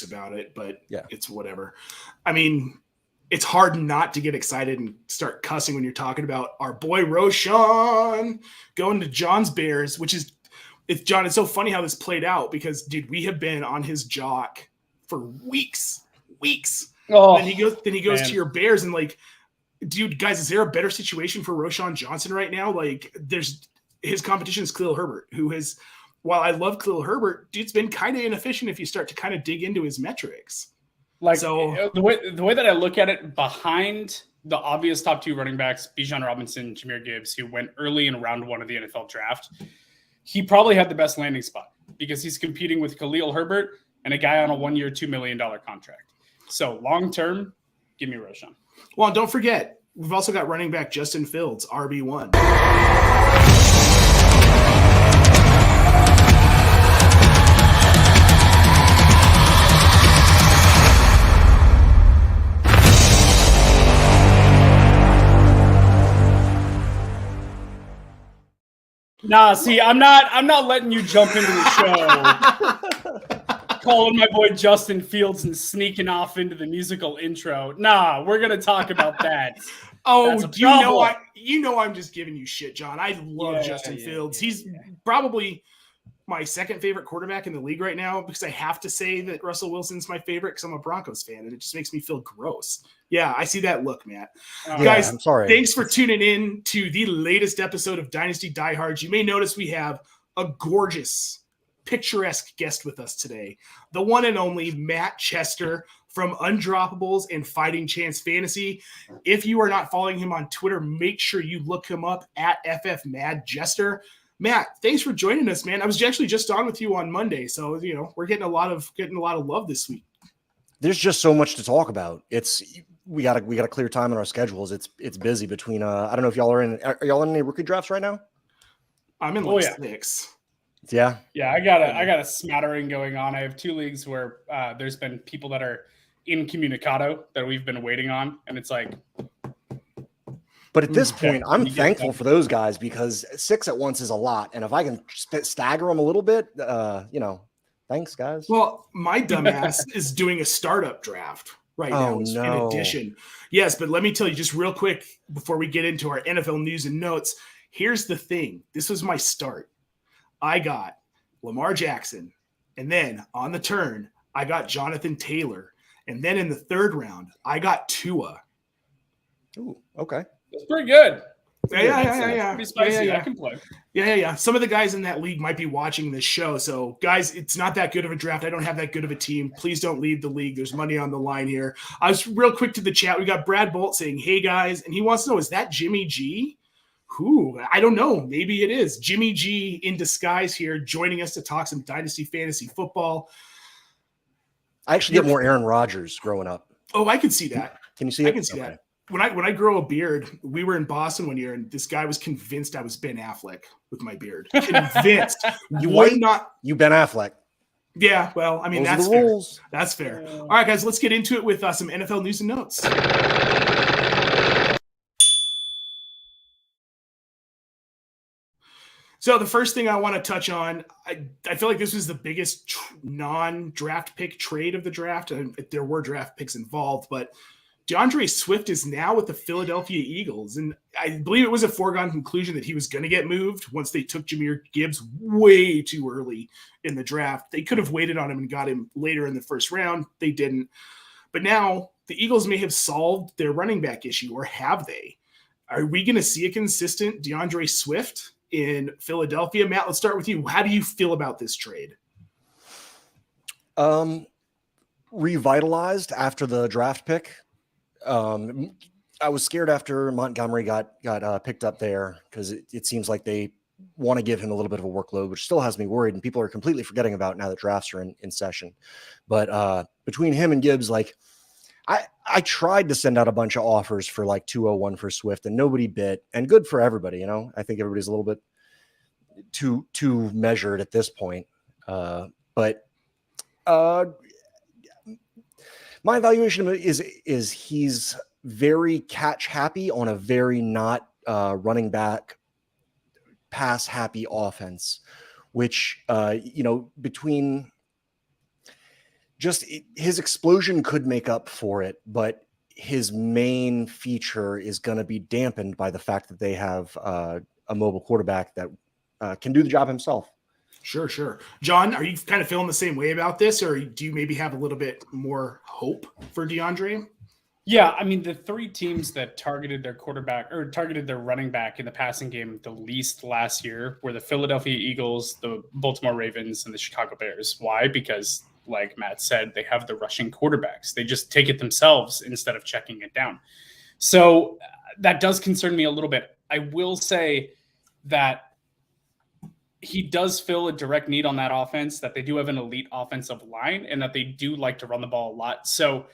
about it, but yeah, it's whatever. I mean, it's hard not to get excited and start cussing when you're talking about our boy Roschon going to John's Bears, which is, John, it's so funny how this played out because, dude, we have been on his jock for weeks. Oh, and then he goes to your Bears and like, dude, guys, is there a better situation for Roschon Johnson right now? Like, his competition is Khalil Herbert, who has, while I love Khalil Herbert, dude's been kind of inefficient if you start to kind of dig into his metrics. Like, so, the way that I look at it, behind the obvious top two running backs, Bijan Robinson, Jahmyr Gibbs, who went early in round one of the NFL draft, he probably had the best landing spot because he's competing with Khalil Herbert and a guy on a 1 year, $2 million contract. So long term, give me Roschon. Well, don't forget, we've also got running back Justin Fields, RB1. Nah, see, I'm not letting you jump into the show, calling my boy Justin Fields and sneaking off into the musical intro. Nah, we're gonna talk about that. You know I'm just giving you shit, John. I love Justin Fields. He's probably my second favorite quarterback in the league right now because I have to say that Russell Wilson's my favorite because I'm a Broncos fan and it just makes me feel gross. Yeah, I see that look, Matt. Guys, I'm sorry. Thanks for tuning in to the latest episode of Dynasty Diehards. You may notice we have a gorgeous, picturesque guest with us today. The one and only Matt Chester from Undroppables and Fighting Chance Fantasy. If you are not following him on Twitter, make sure you look him up at FFMadJester. Matt, thanks for joining us, man. I was actually just on with you on Monday, so we're getting a lot of love this week. There's just so much to talk about. We got to clear time in our schedules. It's busy between I don't know if are y'all in any rookie drafts right now? I'm in 6. Yeah. Yeah, I got a smattering going on. I have 2 leagues where there's been people that are incommunicado that we've been waiting on, and it's like. But at this point, I'm thankful for those guys because 6 at once is a lot, and if I can stagger them a little bit, thanks, guys. Well, my dumbass is doing a startup draft right now. In addition, yes, but let me tell you just real quick before we get into our NFL news and notes. Here's the thing: this was my start. I got Lamar Jackson, and then on the turn, I got Jonathan Taylor, and then in the 3rd round, I got Tua. Ooh, okay. That's pretty good. Yeah. Pretty spicy. I can play. Yeah. Some of the guys in that league might be watching this show. So, guys, it's not that good of a draft. I don't have that good of a team. Please don't leave the league. There's money on the line here. I was real quick to the chat. We got Brad Bolt saying, "Hey, guys," and he wants to know, is that Jimmy G? Who? I don't know. Maybe it is. Jimmy G in disguise here, joining us to talk some Dynasty Fantasy Football. I actually get more Aaron Rodgers growing up. Oh, I can see that. Can you see it? I can see that. When I grow a beard, we were in Boston one year, and this guy was convinced I was Ben Affleck with my beard. Convinced. You Ben Affleck. Yeah, well, I mean, Those that's are the fair. rules. That's fair. All right, guys, let's get into it with some NFL news and notes. So the first thing I want to touch on, I feel like this was the biggest non-draft pick trade of the draft. There were draft picks involved, but DeAndre Swift is now with the Philadelphia Eagles, and I believe it was a foregone conclusion that he was going to get moved once they took Jahmyr Gibbs way too early in the draft. They could have waited on him and got him later in the 1st round. They didn't. But now the Eagles may have solved their running back issue, or have they? Are we going to see a consistent DeAndre Swift in Philadelphia? Matt, let's start with you. How do you feel about this trade? Revitalized after the draft pick. I was scared after Montgomery got picked up there because it seems like they want to give him a little bit of a workload, which still has me worried, and people are completely forgetting about now that drafts are in session. But between him and Gibbs, like I tried to send out a bunch of offers for like 201 for Swift, and nobody bit. And good for everybody, I think everybody's a little bit too measured at this point. But my evaluation of it is he's very catch happy on a very not running back pass happy offense, which between just his explosion could make up for it, but his main feature is going to be dampened by the fact that they have a mobile quarterback that can do the job himself. Sure. John, are you kind of feeling the same way about this, or do you maybe have a little bit more hope for DeAndre? Yeah, I mean, the three teams that targeted their quarterback or targeted their running back in the passing game the least last year were the Philadelphia Eagles, the Baltimore Ravens, and the Chicago Bears. Why? Because, like Matt said, they have the rushing quarterbacks. They just take it themselves instead of checking it down. So that does concern me a little bit. I will say that he does fill a direct need on that offense, that they do have an elite offensive line, and that they do like to run the ball a lot. So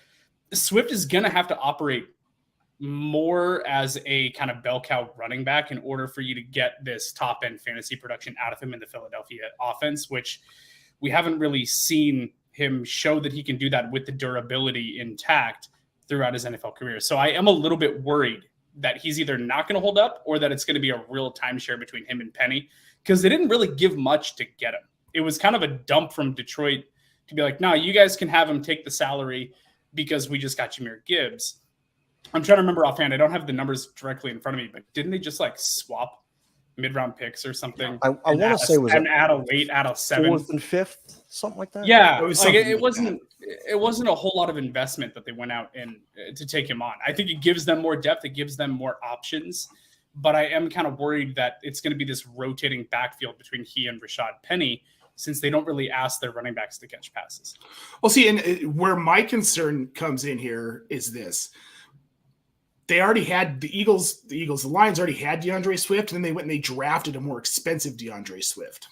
Swift is going to have to operate more as a kind of bell cow running back in order for you to get this top end fantasy production out of him in the Philadelphia offense, which we haven't really seen him show that he can do that with the durability intact throughout his NFL career. So I am a little bit worried that he's either not going to hold up or that it's going to be a real timeshare between him and Penny, because they didn't really give much to get him. It was kind of a dump from Detroit to be like, no, you guys can have him take the salary because we just got Jahmyr Gibbs. I'm trying to remember offhand. I don't have the numbers directly in front of me, but didn't they just like swap mid-round picks or something? I want to say it was add a late, add a 7th, 4th and 5th, something like that. Yeah, it wasn't a whole lot of investment that they went out and to take him on. I think it gives them more depth. It gives them more options. But I am kind of worried that it's going to be this rotating backfield between he and Rashad Penny, since they don't really ask their running backs to catch passes. Well, see, and where my concern comes in here is this. They already had the Lions already had DeAndre Swift, and then they went and they drafted a more expensive DeAndre Swift.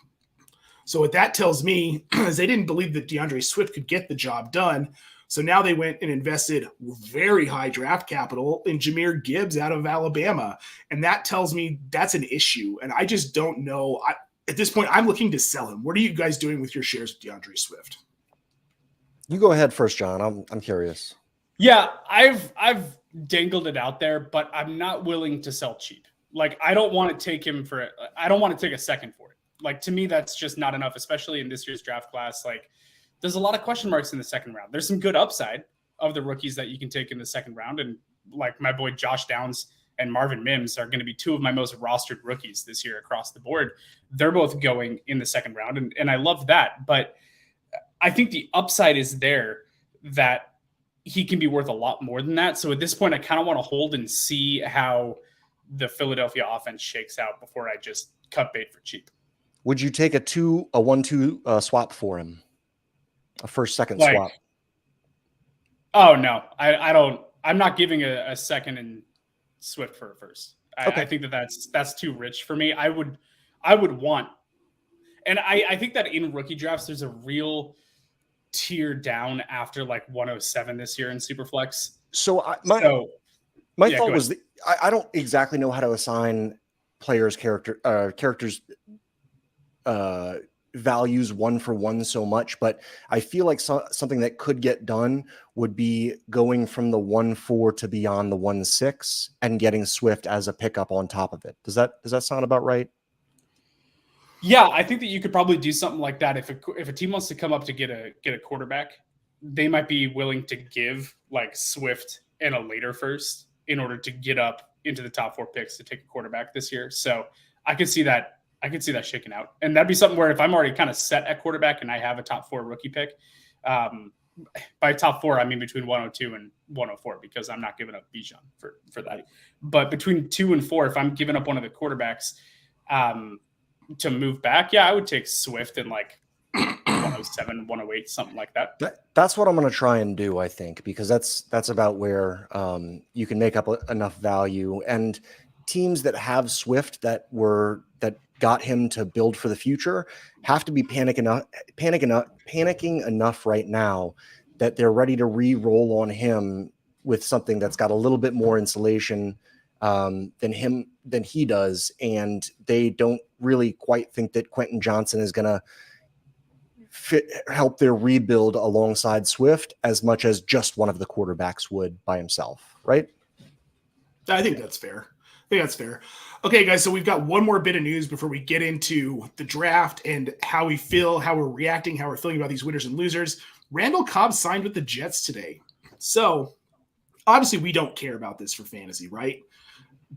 So what that tells me is they didn't believe that DeAndre Swift could get the job done. So now they went and invested very high draft capital in Jahmyr Gibbs out of Alabama. And that tells me that's an issue. And I just don't know. At this point, I'm looking to sell him. What are you guys doing with your shares of DeAndre Swift? You go ahead first, John. I'm curious. Yeah, I've dangled it out there, but I'm not willing to sell cheap. Like, I don't want to take him for it. I don't want to take a second for it. Like, to me, that's just not enough, especially in this year's draft class. Like, there's a lot of question marks in the second round. There's some good upside of the rookies that you can take in the second round. And like my boy Josh Downs and Marvin Mims are going to be two of my most rostered rookies this year across the board. They're both going in the second round. And I love that. But I think the upside is there that he can be worth a lot more than that. So at this point, I kind of want to hold and see how the Philadelphia offense shakes out before I just cut bait for cheap. Would you take a 1-2 swap for him? A first-second swap? Oh, no. I don't. I'm not giving a second and Swift for a first. Okay. I think that's too rich for me. I would want. And I think that in rookie drafts, there's a real tier down after like 107 this year in Superflex. So my thought was I don't exactly know how to assign players' characters values one for one so much, but I feel like something that could get done would be going from the 1-4 to beyond the 1-6 and getting Swift as a pickup on top of it. Does that sound about right? Yeah, I think that you could probably do something like that. If a team wants to come up to get a quarterback, they might be willing to give like Swift and a later first in order to get up into the top 4 picks to take a quarterback this year. So I could see that. I could see that shaking out. And that'd be something where if I'm already kind of set at quarterback and I have a top 4 rookie pick, by top 4, I mean between 102 and 104, because I'm not giving up Bijan for that. But between 2 and 4, if I'm giving up one of the quarterbacks to move back, yeah, I would take Swift in like 107, 108, something like that. That's what I'm going to try and do, I think, because that's about where you can make up enough value. And teams that have Swift that got him to build for the future have to be panicking enough right now that they're ready to re-roll on him with something that's got a little bit more insulation than he does, and they don't really quite think that Quentin Johnson is going to help their rebuild alongside Swift as much as just one of the quarterbacks would by himself, right? I think that's fair. Okay, guys, so we've got one more bit of news before we get into the draft and how we feel, how we're reacting, how we're feeling about these winners and losers. Randall Cobb signed with the Jets today. So obviously we don't care about this for fantasy, right?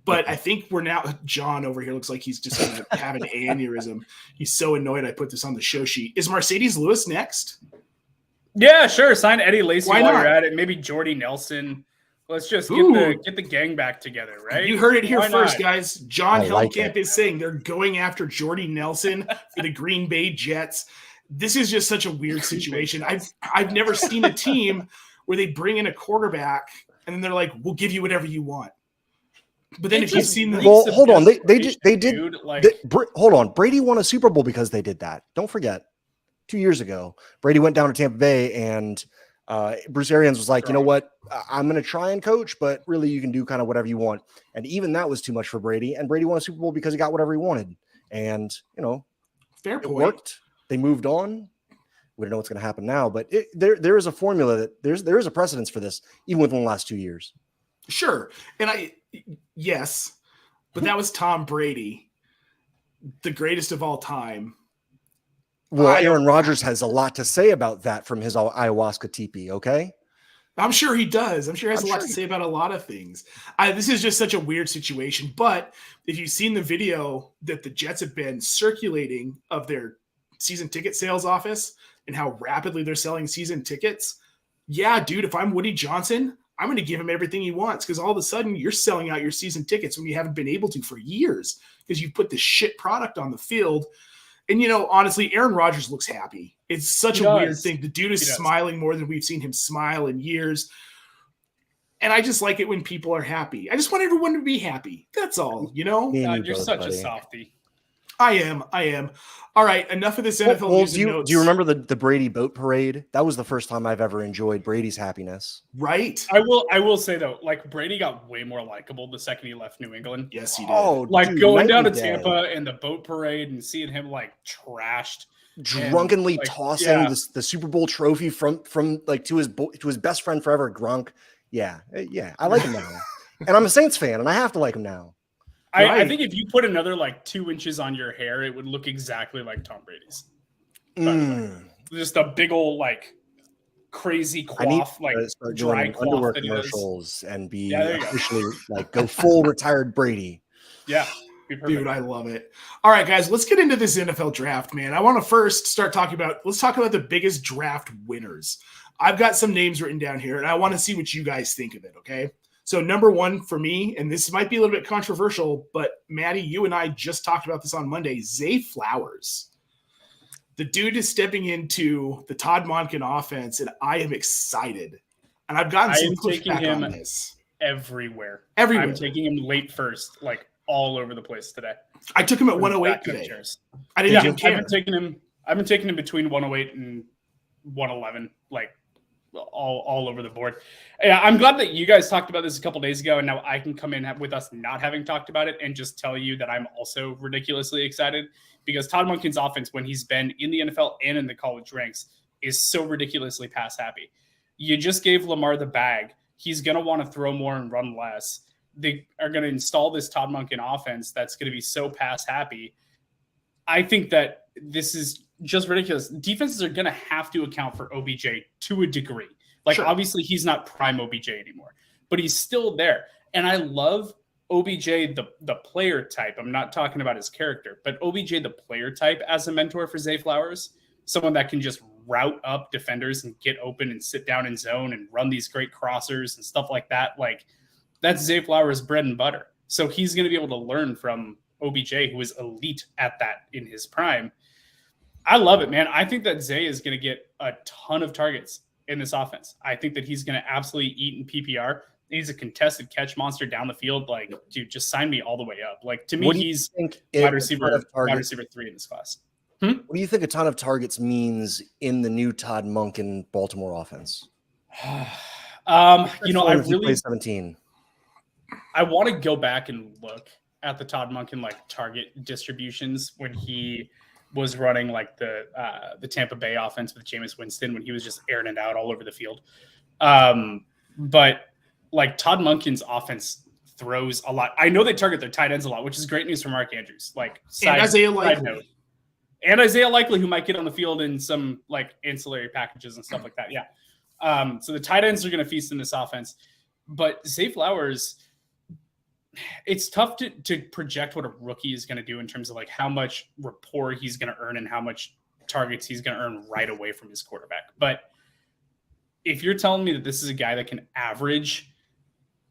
But I think we're now, John over here looks like he's just going to have an aneurysm. He's so annoyed I put this on the show sheet. Is Mercedes Lewis next? Yeah, sure. Sign Eddie Lacy Why while not? you're at it. Maybe Jordy Nelson. Let's just get the gang back together, right? You heard it here Why first, not? guys. John like Helmkamp is saying they're going after Jordy Nelson for the Green Bay Jets. This is just such a weird situation. I've never seen a team where they bring in a quarterback and then they're like, "We'll give you whatever you want." But then if you've seen the hold on, they did. Dude, like, Hold on, Brady won a Super Bowl because they did that. Don't forget, 2 years ago, Brady went down to Tampa Bay and Bruce Arians was like, you know what, I'm going to try and coach, but really you can do kind of whatever you want. And even that was too much for Brady. And Brady won a Super Bowl because he got whatever he wanted. And, fair it point. worked. They moved on. We don't know what's going to happen now, but there is a formula that there is a precedence for this, even within the last 2 years. Sure. And yes, but that was Tom Brady, the greatest of all time. Well, Aaron Rodgers has a lot to say about that from his ayahuasca teepee, okay? I'm sure he does. I'm sure he has a lot to say about a lot of things. This is just such a weird situation. But if you've seen the video that the Jets have been circulating of their season ticket sales office and how rapidly they're selling season tickets, yeah, dude, if I'm Woody Johnson, I'm going to give him everything he wants because all of a sudden you're selling out your season tickets when you haven't been able to for years because you put this shit product on the field. And, honestly, Aaron Rodgers looks happy. It's such a weird thing. The dude is smiling more than we've seen him smile in years. And I just like it when people are happy. I just want everyone to be happy. That's all, God, you're such a softie. I am. All right, enough of this NFL news and notes. Do you remember the Brady boat parade? That was the first time I've ever enjoyed Brady's happiness. Right. I will say though, like Brady got way more likable the second he left New England. Yes, he did. Oh, like going down to Tampa and the boat parade and seeing him like trashed, drunkenly tossing the Super Bowl trophy from like to his best friend forever, Gronk. Yeah, I like him now, and I'm a Saints fan, and I have to like him now. I think if you put another like 2 inches on your hair, it would look exactly like Tom Brady's. Just a big old like crazy coif, like dry underwear that commercials and be officially like go full retired Brady. Yeah, dude, I love it. All right, guys, let's get into this NFL draft, man. I want to first let's talk about the biggest draft winners. I've got some names written down here, and I want to see what you guys think of it. Okay. So number one for me, and this might be a little bit controversial, but Maddie, you and I just talked about this on Monday, Zay Flowers. The dude is stepping into the Todd Monken offense, and I am excited. And I've gotten some pushback on this. Everywhere. Everywhere. I'm taking him late first, like all over the place today. I took him at 108 today. I didn't even care. I've been taking him between 108 and 111, like all over the board. Yeah, I'm glad that you guys talked about this a couple days ago, and now I can come in with us not having talked about it and just tell you that I'm also ridiculously excited because Todd Monken's offense, when he's been in the NFL and in the college ranks, is so ridiculously pass happy. You just gave Lamar the bag. He's going to want to throw more and run less. They are going to install this Todd Monken offense that's going to be so pass happy. I think that this is just ridiculous. Defenses are going to have to account for OBJ to a degree. Like, obviously, he's not prime OBJ anymore, but he's still there. And I love OBJ, the player type. I'm not talking about his character, but OBJ, the player type, as a mentor for Zay Flowers, someone that can just route up defenders and get open and sit down in zone and run these great crossers and stuff like that. Like, that's Zay Flowers' bread and butter. So he's going to be able to learn from OBJ, who is elite at that in his prime. I love it, man. I think that Zay is going to get a ton of targets in this offense. I think that he's going to absolutely eat in PPR. He's a contested catch monster down the field. Like, dude, just sign me all the way up. Like, to me, he's wide receiver 3 in this class. What do you think a ton of targets means in the new Todd Monken Baltimore offense? I really 17. I want to go back and look at the Todd Monken like target distributions when he was running like the Tampa Bay offense with Jameis Winston when he was just airing it out all over the field. But like Todd Monken's offense throws a lot. I know they target their tight ends a lot, which is great news for Mark Andrews. Like side note. And Isaiah Likely, who might get on the field in some like ancillary packages and stuff like that. Yeah. So the tight ends are going to feast in this offense. But Zay Flowers, it's tough to project what a rookie is going to do in terms of like how much rapport he's going to earn and how much targets he's going to earn right away from his quarterback. But if you're telling me that this is a guy that can average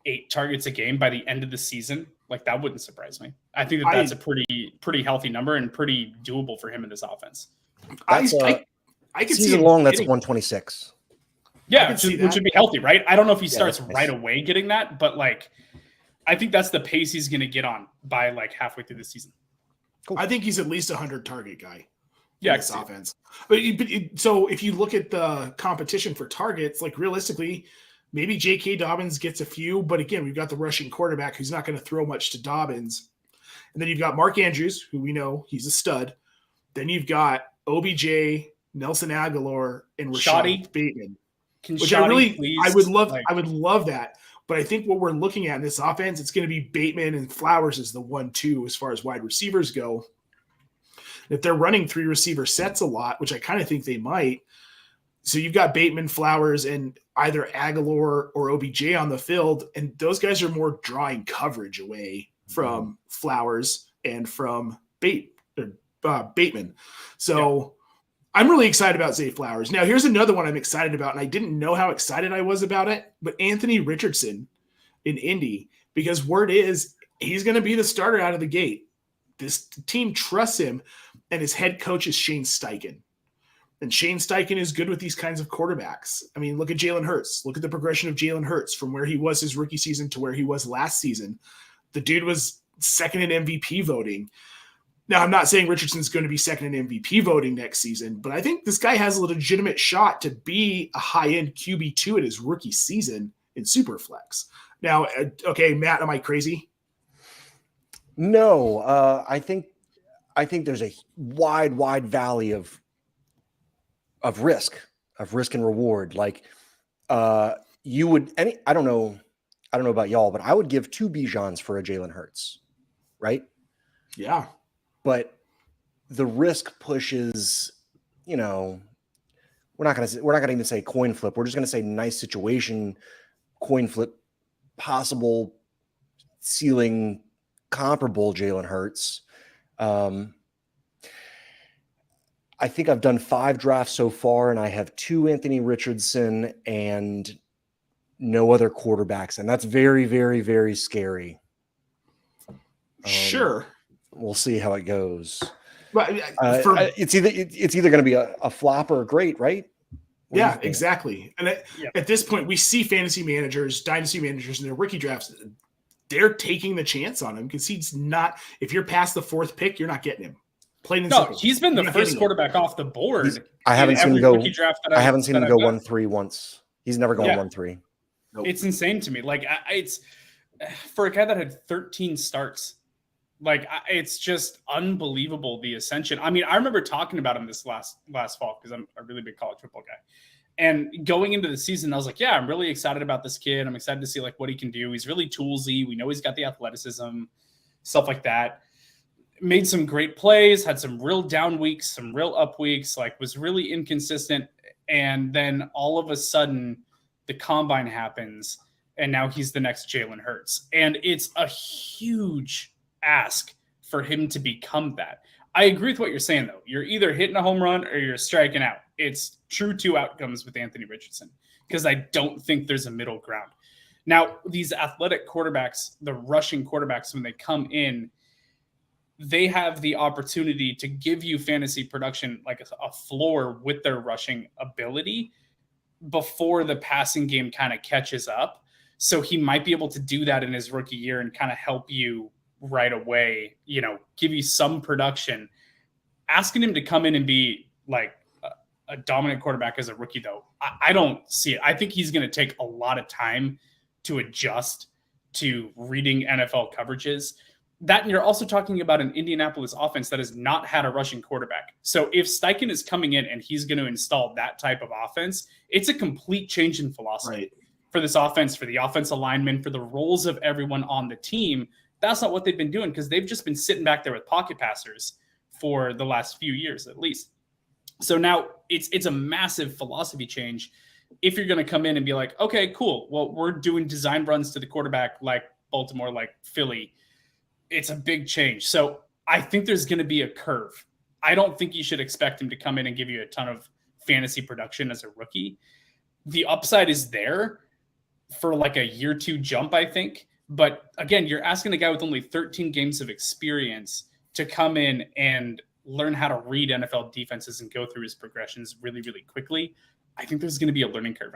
8 targets a game by the end of the season, like that wouldn't surprise me. I think that's a pretty healthy number and pretty doable for him in this offense. That's I could see season him long. That's hitting. 126. Yeah, which would be healthy, right? I don't know if he starts that's nice. right away getting that, but like I think that's the pace he's going to get on by like halfway through the season. Cool. I think he's at least 100 target guy. Yeah, this offense. So if you look at the competition for targets, like realistically, maybe J.K. Dobbins gets a few, but again, we've got the rushing quarterback who's not going to throw much to Dobbins. And then you've got Mark Andrews, who we know he's a stud. Then you've got OBJ, Nelson Aguilar, and Rashad Bateman. Which I would love that. But I think what we're looking at in this offense, it's going to be Bateman and Flowers as the 1-2 as far as wide receivers go. If they're running 3 receiver sets a lot, which I kind of think they might, so you've got Bateman, Flowers, and either Aguilar or OBJ on the field, and those guys are more drawing coverage away from Flowers and from Bateman. So I'm really excited about Zay Flowers. Now, here's another one I'm excited about, and I didn't know how excited I was about it, but Anthony Richardson in Indy, because word is he's going to be the starter out of the gate. This team trusts him, and his head coach is Shane Steichen. And Shane Steichen is good with these kinds of quarterbacks. I mean, look at Jalen Hurts. Look at the progression of Jalen Hurts from where he was his rookie season to where he was last season. The dude was second in MVP voting. Now, I'm not saying Richardson's going to be second in MVP voting next season, but I think this guy has a legitimate shot to be a high-end QB2 in his rookie season in Superflex. Now, okay, Matt, am I crazy? No, I think there's a wide valley of risk and reward. Like you would I don't know about y'all, but I would give 2 Bijans for a Jalen Hurts, right? Yeah. But the risk pushes, we're not going to even say coin flip. We're just going to say nice situation, coin flip, possible ceiling comparable Jalen Hurts. I think I've done 5 drafts so far, and I have 2 Anthony Richardson and no other quarterbacks, and that's very, very, very scary. Sure. We'll see how it goes. But it's either going to be a flop or a great, right? Yeah, exactly. And at this point, we see fantasy managers, dynasty managers in their rookie drafts, they're taking the chance on him because he's not – if you're past the 4th pick, you're not getting him. He's been the first quarterback off the board. I haven't seen him go 1-3 once. He's never gone 1-3. Nope. It's insane to me. Like it's for a guy that had 13 starts. Like it's just unbelievable the ascension. I mean, I remember talking about him this last fall because I'm a really big college football guy. And going into the season, I was like, yeah, I'm really excited about this kid. I'm excited to see like what he can do. He's really toolsy. We know he's got the athleticism, stuff like that. Made some great plays, had some real down weeks, some real up weeks, like was really inconsistent. And then all of a sudden the combine happens and now he's the next Jalen Hurts. And it's a huge ask for him to become that. I agree with what you're saying though. You're either hitting a home run or you're striking out. It's true 2 outcomes with Anthony Richardson because I don't think there's a middle ground. Now, these athletic quarterbacks, the rushing quarterbacks, when they come in, they have the opportunity to give you fantasy production like a floor with their rushing ability before the passing game kind of catches up. So he might be able to do that in his rookie year and kind of help you right away, give you some production. Asking him to come in and be like a dominant quarterback as a rookie, though, I don't see it. I think he's going to take a lot of time to adjust to reading NFL coverages. That, and you're also talking about an Indianapolis offense that has not had a rushing quarterback. So if Steichen is coming in and he's going to install that type of offense, it's a complete change in philosophy for this offense, for the offensive linemen, for the roles of everyone on the team. That's not what they've been doing because they've just been sitting back there with pocket passers for the last few years, at least. So now it's a massive philosophy change. If you're going to come in and be like, okay, cool. Well, we're doing design runs to the quarterback like Baltimore, like Philly. It's a big change. So I think there's going to be a curve. I don't think you should expect him to come in and give you a ton of fantasy production as a rookie. The upside is there for like a year 2 jump, I think. But again, you're asking a guy with only 13 games of experience to come in and learn how to read NFL defenses and go through his progressions really, really quickly. I think there's going to be a learning curve.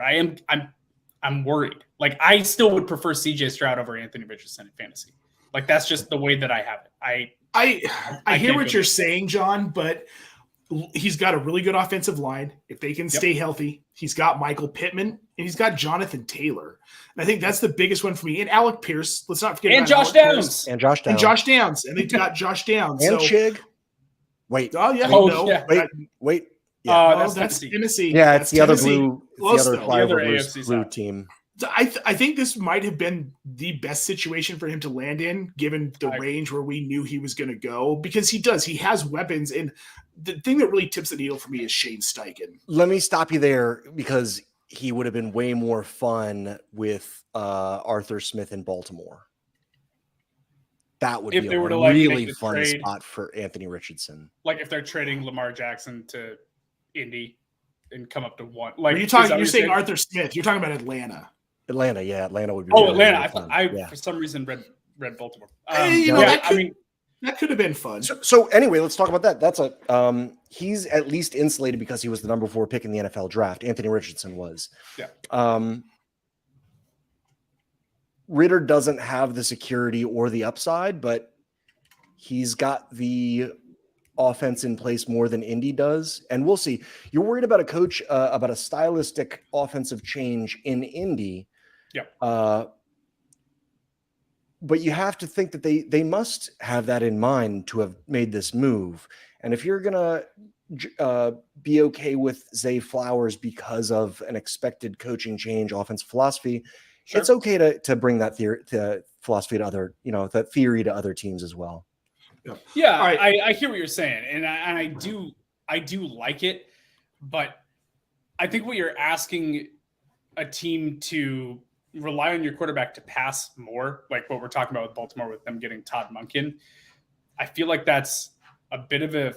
I'm worried. Like, I still would prefer CJ Stroud over Anthony Richardson in fantasy. Like, that's just the way that I have it. I hear what you're saying, John, but he's got a really good offensive line. If they can stay healthy, he's got Michael Pittman and he's got Jonathan Taylor. And I think that's the biggest one for me. And Alec Pierce, let's not forget and about Josh Alec Downs. Pierce. And Josh Downs. And Josh Downs. And they've got Josh Downs. And Chig. Wait. Oh, yeah. Wait. Yeah. That's Tennessee. Yeah, that's it's the other Tennessee. blue. It's the other flyover AFC blue side. team. I think this might have been the best situation for him to land in, given the range where we knew he was going to go, because he has weapons. And the thing that really tips the needle for me is Shane Steichen. Let me stop you there, because he would have been way more fun with Arthur Smith in Baltimore. That would If be they a were to, like, really make the fun trade. spot for Anthony Richardson. Like, if they're trading Lamar Jackson to Indy and come up to one. Like, You're saying Arthur Smith. You're talking about Atlanta. Atlanta, yeah. Atlanta would be Atlanta. Really I for some reason read Baltimore. That could have been fun. So anyway, let's talk about that. That's he's at least insulated because he was the number 4 pick in the NFL draft. Anthony Richardson was. Yeah. Ritter doesn't have the security or the upside, but he's got the offense in place more than Indy does. And we'll see. You're worried about a coach, about a stylistic offensive change in Indy. Yeah. But you have to think that they must have that in mind to have made this move. And if you're going to be okay with Zay Flowers because of an expected coaching change, offensive philosophy, sure, it's okay to bring that philosophy to other, that theory to other teams as well. Yeah, right. I hear what you're saying, and I do like it, but I think what you're asking a team to rely on your quarterback to pass more, like what we're talking about with Baltimore with them getting Todd Monken, I feel like that's a bit of a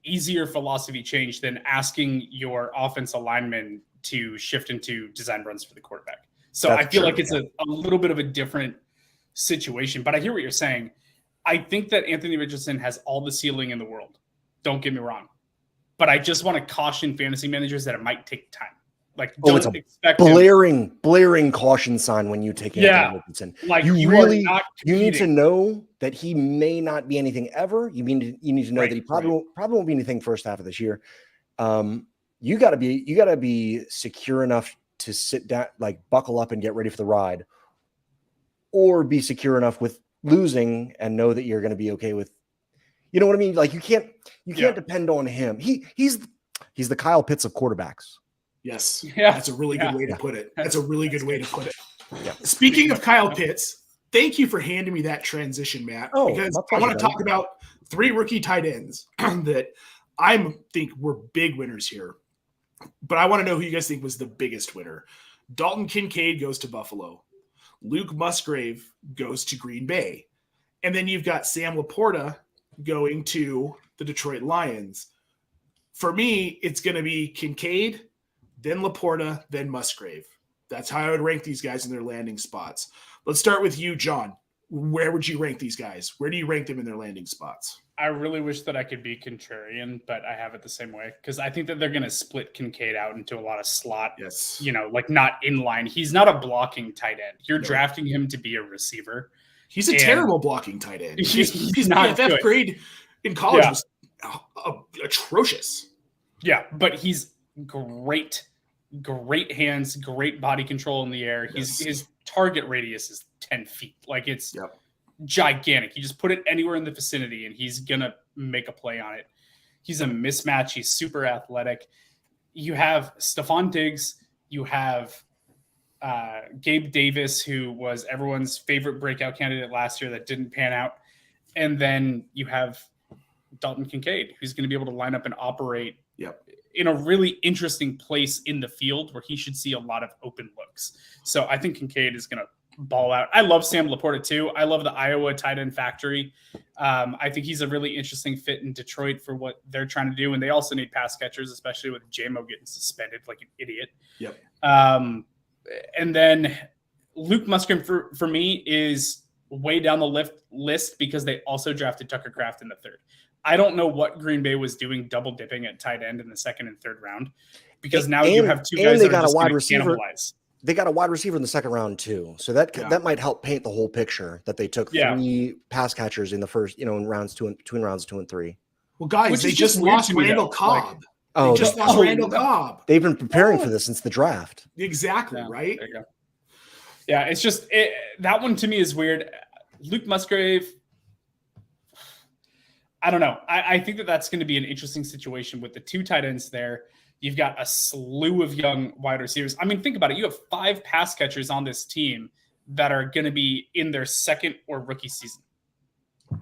easier philosophy change than asking your offensive linemen to shift into design runs for the quarterback. So I feel like it's a little bit of a different situation, but I hear what you're saying. I think that Anthony Richardson has all the ceiling in the world. Don't get me wrong. But I just want to caution fantasy managers that it might take time. Like, it's a expect blaring caution sign when you take Anthony Richardson. Like, you need to know that he may not be anything ever. You need to know that he probably won't be anything first half of this year. You gotta be secure enough to sit down, like buckle up and get ready for the ride, or be secure enough with losing and know that you're going to be okay with, you know what I mean? Like, you can't depend on him. He's the Kyle Pitts of quarterbacks. Yes. Yeah. That's a really good way to put it. That's a really good way to put it. Yeah. Speaking of Kyle Pitts, thank you for handing me that transition, Matt, because I want to talk about 3 rookie tight ends that I think were big winners here. But I want to know who you guys think was the biggest winner. Dalton Kincaid goes to Buffalo. Luke Musgrave goes to Green Bay. And then you've got Sam Laporta going to the Detroit Lions. For me, it's going to be Kincaid, then Laporta, then Musgrave. That's how I would rank these guys in their landing spots. Let's start with you, John. Where would you rank these guys? Where do you rank them in their landing spots? I really wish that I could be contrarian, but I have it the same way, because I think that they're going to split Kincaid out into a lot of slot, like not in line. He's not a blocking tight end. You're drafting him to be a receiver. He's a terrible blocking tight end. His not PFF good. grade in college was atrocious. Yeah, but he's great hands, great body control in the air. His target radius is 10 feet. Like, it's gigantic. You just put it anywhere in the vicinity and he's going to make a play on it. He's a mismatch. He's super athletic. You have Stephon Diggs. You have Gabe Davis, who was everyone's favorite breakout candidate last year that didn't pan out. And then you have Dalton Kincaid, who's going to be able to line up and operate Yep. in a really interesting place in the field where he should see a lot of open looks. So I think Kincaid is going to ball out. I love Sam Laporta too. I love the Iowa tight end factory. I think he's a really interesting fit in Detroit for what they're trying to do. And they also need pass catchers, especially with Jahmyr getting suspended like an idiot. Yep. And then Luke Musgrave for me is way down the list because they also drafted Tucker Kraft in the third. I don't know what Green Bay was doing double dipping at tight end in the second and third round, because now you have two guys that are just going to cannibalize. They got a wide receiver in the second round too, so that might help paint the whole picture. That they took 3 pass catchers in the first, in rounds between rounds 2 and 3. Well, guys, they just lost Randall Cobb. They just lost Randall Cobb. They've been preparing for this since the draft. Exactly, right? There you go. Yeah, it's just that one to me is weird. Luke Musgrave, I don't know. I think that's going to be an interesting situation with the 2 tight ends there. You've got a slew of young wide receivers. I mean, think about it. You have 5 pass catchers on this team that are going to be in their second or rookie season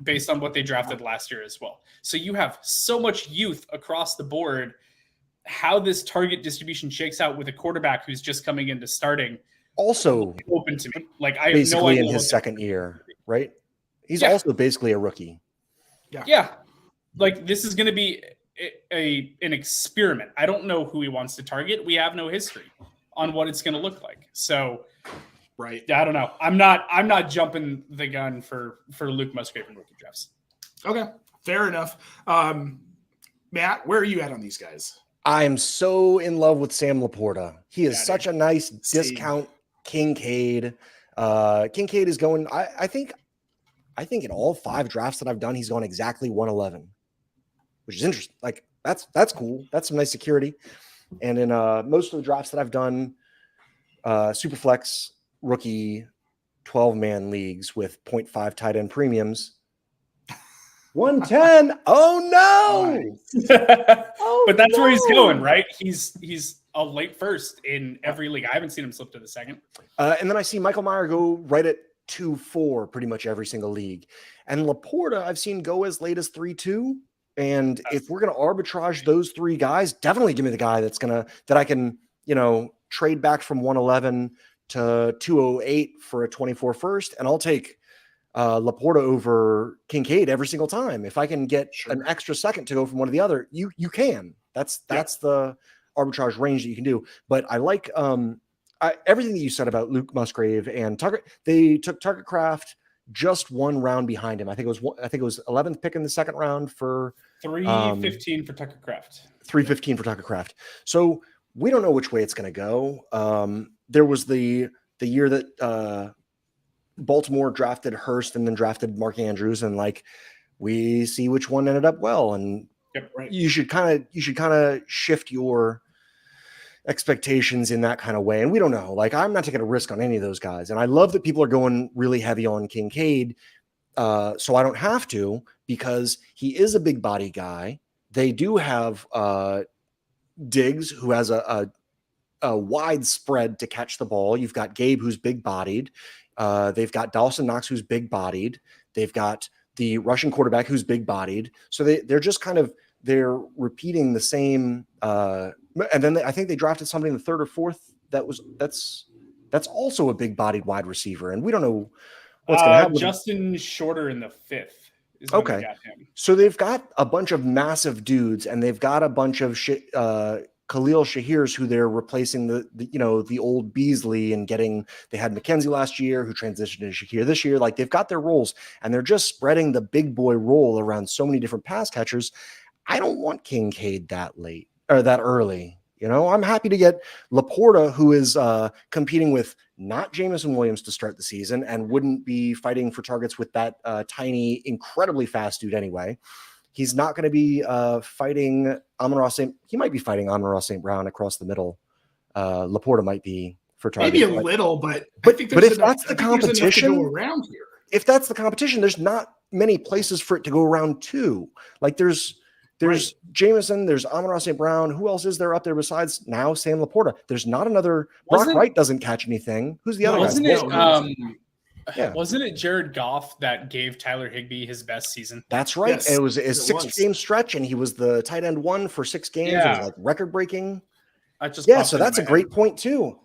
based on what they drafted last year as well. So you have so much youth across the board. How this target distribution shakes out with a quarterback who's just coming into starting also open to me. Like, I basically have no idea in his second year, right? He's also basically a rookie. Yeah. Like, this is going to be an experiment. I don't know who he wants to target. We have no history on what it's going to look like. So, right. I don't know. I'm not jumping the gun for Luke Musgrave and rookie drafts. Okay. Fair enough. Matt, where are you at on these guys? I am so in love with Sam Laporta. He is such a nice discount Kincaid. Kincaid is going, I think in all 5 drafts that I've done, he's gone exactly 111, which is interesting. Like, that's cool. That's some nice security. And in most of the drafts that I've done, Superflex rookie 12-man leagues with 0.5 tight end premiums, 110. Oh no! But that's where he's going, right? He's a late first in every league. I haven't seen him slip to the second. And then I see Michael Mayer go right at 2-4 pretty much every single league. And Laporta I've seen go as late as 3-2. And if we're going to arbitrage those 3 guys, definitely give me the guy that I can, trade back from 111 to 208 for a 24 first. And I'll take Laporta over Kincaid every single time. If I can get an extra second to go from one to the other, you can. That's the arbitrage range that you can do. But I like everything that you said about Luke Musgrave and Tucker. They took Tucker Kraft just 1 round behind him. I think it was 11th pick in the second round for 315 for Tucker Kraft. 315 for Tucker Kraft. So we don't know which way it's going to go. There was the year that Baltimore drafted Hurst and then drafted Mark Andrews, and we see which one ended up well. And you should kind of shift your expectations in that kind of way. And we don't know. I'm not taking a risk on any of those guys. And I love that people are going really heavy on Kincaid. So I don't have to, because he is a big body guy. They do have Diggs, who has a wide spread to catch the ball. You've got Gabe, who's big bodied. They've got Dawson Knox, who's big bodied. They've got the Russian quarterback, who's big bodied. So they're just they're repeating the same. And then I think they drafted somebody in the 3rd or 4th. That's also a big bodied wide receiver. And we don't know what's going to happen. Justin Shorter in the 5th. Okay. So they've got a bunch of massive dudes, and they've got a bunch of Khalil Shahirs who they're replacing the old Beasley and getting. They had McKenzie last year who transitioned to Shahir this year. They've got their roles, and they're just spreading the big boy role around so many different pass catchers. I don't want Kincaid that late or that early. I'm happy to get Laporta, who is competing with not Jameson Williams to start the season and wouldn't be fighting for targets with that tiny, incredibly fast dude anyway. He's not going to be fighting Amon-Ra St. He might be fighting Amon-Ra St. Brown across the middle. Laporta might be for targets. Maybe a little, but if that's the competition to go around here, if that's the competition, there's not many places for it to go around to. There's Jameson, there's Amon-Ra St. Brown. Who else is there up there besides now Sam Laporta? There's not another. Brock Wright doesn't catch anything. Who's the other guy? Wasn't it Yeah. Wasn't it Jared Goff that gave Tyler Higbee his best season? That's right. Yes, it was a 6-game stretch, and he was the tight end 1 for 6 games. Yeah. It was like record breaking. So that's a great point too.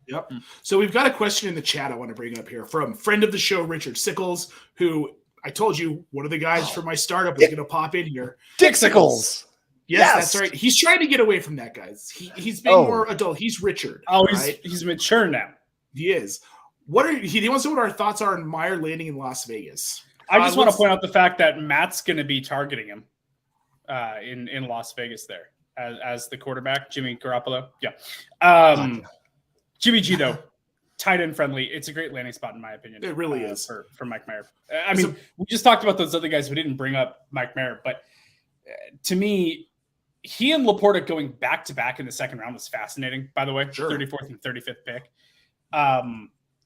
Yep. So we've got a question in the chat I want to bring up here from friend of the show, Richard Sickles, who I told you one of the guys from my startup was going to pop in here. Dixickles. Yes, that's right. He's trying to get away from that, guys. He's being more adult. He's Richard. Oh, right? he's mature now. He is. He wants to know what our thoughts are on Meyer landing in Las Vegas. I just want to point out the fact that Matt's going to be targeting him in Las Vegas there as the quarterback, Jimmy Garoppolo. Yeah. Jimmy G, though, tight end friendly. It's a great landing spot, in my opinion. It really is. For Mike Mayer. I mean, we just talked about those other guys. We didn't bring up Mike Mayer, but to me, he and Laporta going back-to-back in the second round was fascinating, by the way. Sure. 34th and 35th pick.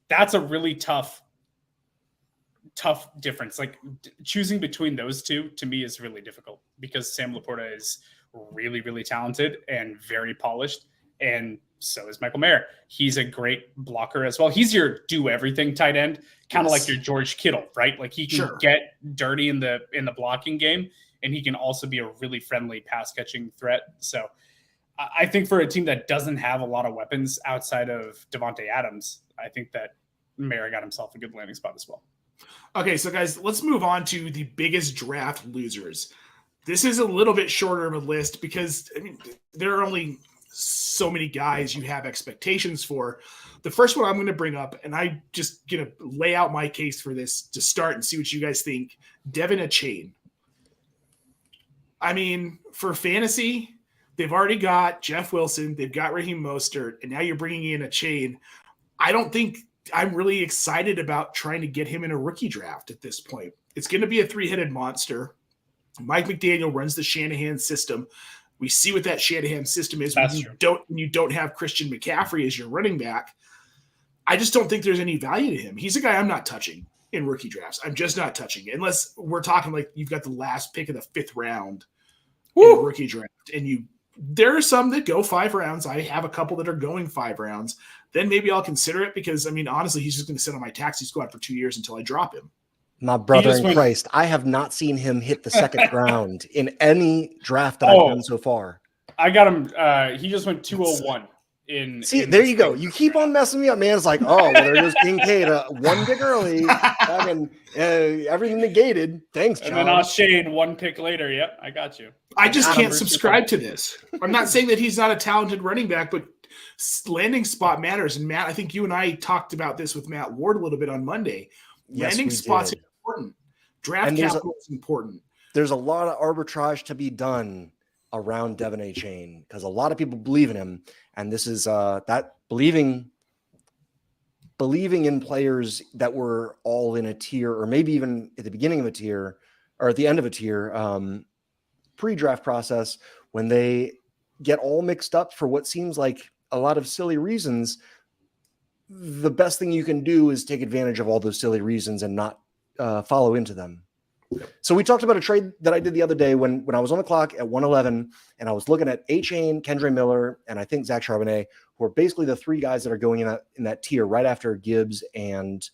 That's a really tough difference. Like choosing between those two to me is really difficult because Sam Laporta is really, really talented and very polished. And so is Michael Mayer. He's a great blocker as well. He's your do everything tight end, kind of like your George Kittle, right? Like he can get dirty in the blocking game, and he can also be a really friendly pass catching threat. So I think for a team that doesn't have a lot of weapons outside of Devontae Adams, I think that Mayer got himself a good landing spot as well. Okay, so guys, let's move on to the biggest draft losers. This is a little bit shorter of a list because there are only so many guys you have expectations for. The first one I'm going to bring up, and I'm just going to lay out my case for this to start and see what you guys think. Devin Achane. I mean, for fantasy, they've already got Jeff Wilson, they've got Raheem Mostert, and now you're bringing in Achane. I don't think I'm really excited about trying to get him in a rookie draft at this point. It's going to be a 3-headed monster. Mike McDaniel runs the Shanahan system. We see what that Shanahan system is when you don't have Christian McCaffrey as your running back. I just don't think there's any value to him. He's a guy I'm not touching in rookie drafts. I'm just not touching it unless we're talking like you've got the last pick of the 5th round in a rookie draft. And there are some that go 5 rounds. I have a couple that are going 5 rounds. Then maybe I'll consider it because, honestly, he's just going to sit on my taxi squad for 2 years until I drop him. My brother in Christ, I have not seen him hit the 2nd round in any draft that I've done so far. I got him. He just went 201. There you go. You keep on messing me up, man. It's like, oh, well, there goes Kincaid. One pick early. Everything negated. Thanks, John. And then Shane 1 pick later. Yep, I got you. I just can't subscribe to this. I'm not saying that he's not a talented running back, but landing spot matters. And Matt, I think you and I talked about this with Matt Ward a little bit on Monday. Landing spots are important. Draft capital is important. There's a lot of arbitrage to be done around Devin Achane because a lot of people believe in him. And this is that believing in players that were all in a tier, or maybe even at the beginning of a tier or at the end of a tier, pre-draft process, when they get all mixed up for what seems like a lot of silly reasons. The best thing you can do is take advantage of all those silly reasons and not follow into them. So we talked about a trade that I did the other day when I was on the clock at 111 and I was looking at Achane, Kendre Miller, and I think Zach Charbonnet, who are basically the 3 guys that are going in that tier right after Gibbs and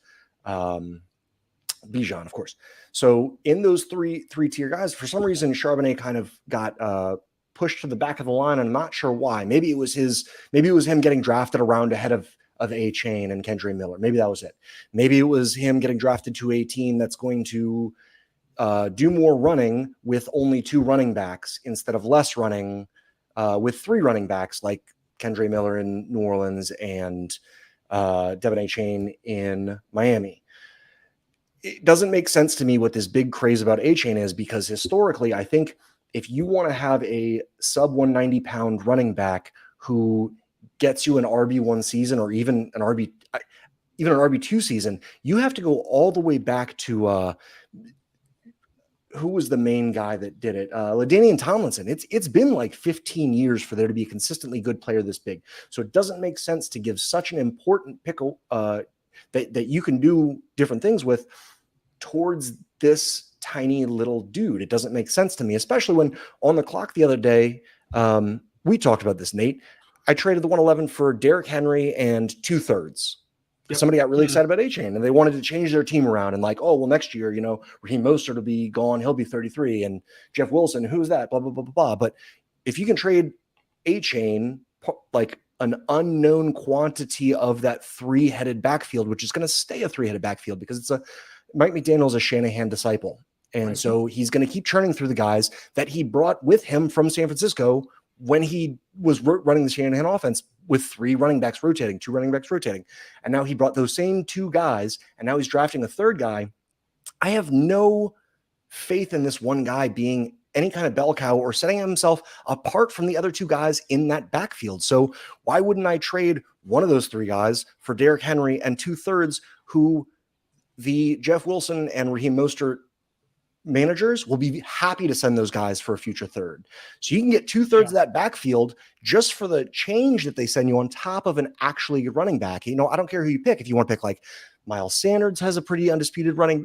Bijan, of course. So in those three tier guys, for some reason, Charbonnet kind of got pushed to the back of the line. And I'm not sure why. Maybe it was him getting drafted around ahead of Achane and Kendre Miller. Maybe that was it. Maybe it was him getting drafted to a team that's going to do more running with only 2 running backs instead of less running with 3 running backs like Kendre Miller in New Orleans and Devin Achane in Miami. It doesn't make sense to me what this big craze about Achane is, because historically, I think if you want to have a sub 190 pound running back who gets you an RB1 season or even an RB2 season, you have to go all the way back to who was the main guy that did it? LaDainian Tomlinson. It's been like 15 years for there to be a consistently good player this big. So it doesn't make sense to give such an important pickle that you can do different things with towards this tiny little dude. It doesn't make sense to me, especially when on the clock the other day, we talked about this, Nate. I traded the 111 for Derrick Henry and 2/3 Yep. Somebody got really excited about A-Chain and they wanted to change their team around and like, oh, well, next year, Raheem Mostert will be gone. He'll be 33. And Jeff Wilson, who's that? Blah, blah, blah, blah, blah. But if you can trade A-Chain, like an unknown quantity of that 3-headed backfield, which is going to stay a 3-headed backfield because Mike McDaniel's a Shanahan disciple. And so he's going to keep churning through the guys that he brought with him from San Francisco when he was running the Shanahan offense with 3 running backs rotating, 2 running backs rotating. And now he brought those same 2 guys, and now he's drafting a 3rd guy. I have no faith in this one guy being any kind of bell cow or setting himself apart from the other 2 guys in that backfield. So why wouldn't I trade one of those 3 guys for Derrick Henry and 2/3 who the Jeff Wilson and Raheem Mostert managers will be happy to send those guys for a future 3rd. So you can get 2/3 of that backfield just for the change that they send you on top of an actually good running back. I don't care who you pick. If you want to pick like Miles Sanders has a pretty undisputed running